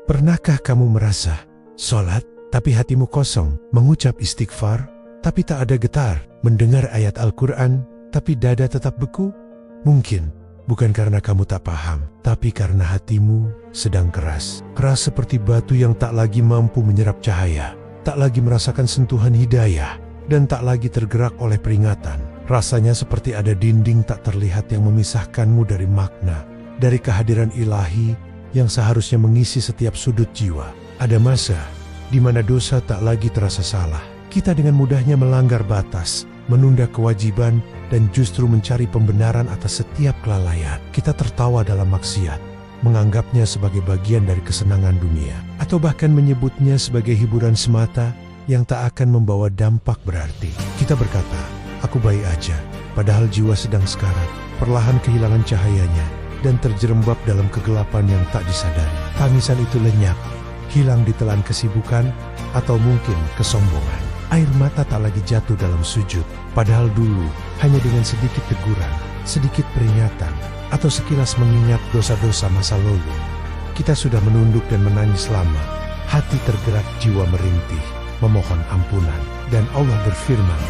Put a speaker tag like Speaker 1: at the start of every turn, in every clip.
Speaker 1: Pernahkah kamu merasa sholat, tapi hatimu kosong, mengucap istighfar, tapi tak ada getar, mendengar ayat Al-Quran, tapi dada tetap beku? Mungkin bukan karena kamu tak paham, tapi karena hatimu sedang keras. Keras seperti batu yang tak lagi mampu menyerap cahaya, tak lagi merasakan sentuhan hidayah, dan tak lagi tergerak oleh peringatan. Rasanya seperti ada dinding tak terlihat yang memisahkanmu dari makna, dari kehadiran ilahi yang seharusnya mengisi setiap sudut jiwa. Ada masa di mana dosa tak lagi terasa salah. Kita dengan mudahnya melanggar batas, menunda kewajiban, dan justru mencari pembenaran atas setiap kelalaian. Kita tertawa dalam maksiat, menganggapnya sebagai bagian dari kesenangan dunia, atau bahkan menyebutnya sebagai hiburan semata yang tak akan membawa dampak berarti. Kita berkata, aku baik aja, padahal jiwa sedang sekarat, perlahan kehilangan cahayanya, dan terjerembab dalam kegelapan yang tak disadari. Tangisan itu lenyap, hilang ditelan kesibukan, atau mungkin kesombongan. Air mata tak lagi jatuh dalam sujud, padahal dulu hanya dengan sedikit teguran, sedikit peringatan, atau sekilas mengingat dosa-dosa masa lalu. Kita sudah menunduk dan menangis lama, hati tergerak, jiwa merintih, memohon ampunan, dan Allah berfirman,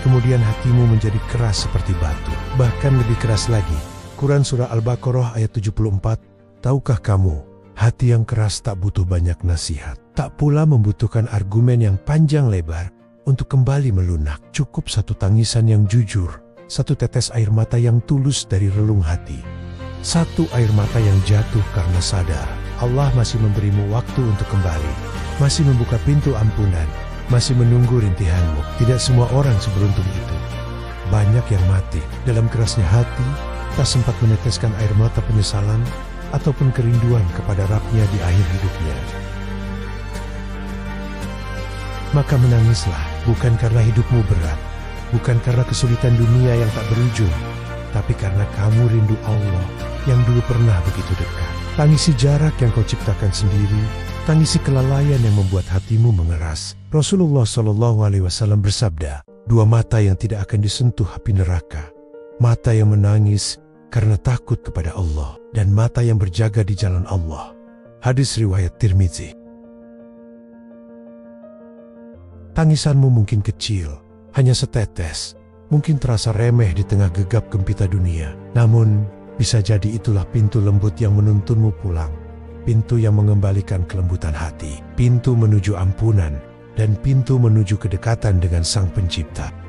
Speaker 1: kemudian hatimu menjadi keras seperti batu. Bahkan lebih keras lagi, Quran Surah Al-Baqarah ayat 74, tahukah kamu, hati yang keras tak butuh banyak nasihat, tak pula membutuhkan argumen yang panjang lebar untuk kembali melunak. Cukup satu tangisan yang jujur, satu tetes air mata yang tulus dari relung hati, satu air mata yang jatuh karena sadar Allah masih memberimu waktu untuk kembali, masih membuka pintu ampunan, masih menunggu rintihanmu. Tidak semua orang seberuntung itu. Banyak yang mati dalam kerasnya hati, tak sempat meneteskan air mata penyesalan ataupun kerinduan kepada Rabbnya di akhir hidupnya. Maka menangislah, bukan karena hidupmu berat, bukan karena kesulitan dunia yang tak berujung, tapi karena kamu rindu Allah yang dulu pernah begitu dekat. Tangisi jarak yang kau ciptakan sendiri, tangisi kelalaian yang membuat hatimu mengeras. Rasulullah SAW bersabda, dua mata yang tidak akan disentuh api neraka, mata yang menangis karena takut kepada Allah, dan mata yang berjaga di jalan Allah. Hadis riwayat Tirmizi. Tangisanmu mungkin kecil, hanya setetes, mungkin terasa remeh di tengah gegap gempita dunia. Namun, bisa jadi itulah pintu lembut yang menuntunmu pulang, pintu yang mengembalikan kelembutan hati, pintu menuju ampunan, dan pintu menuju kedekatan dengan Sang Pencipta.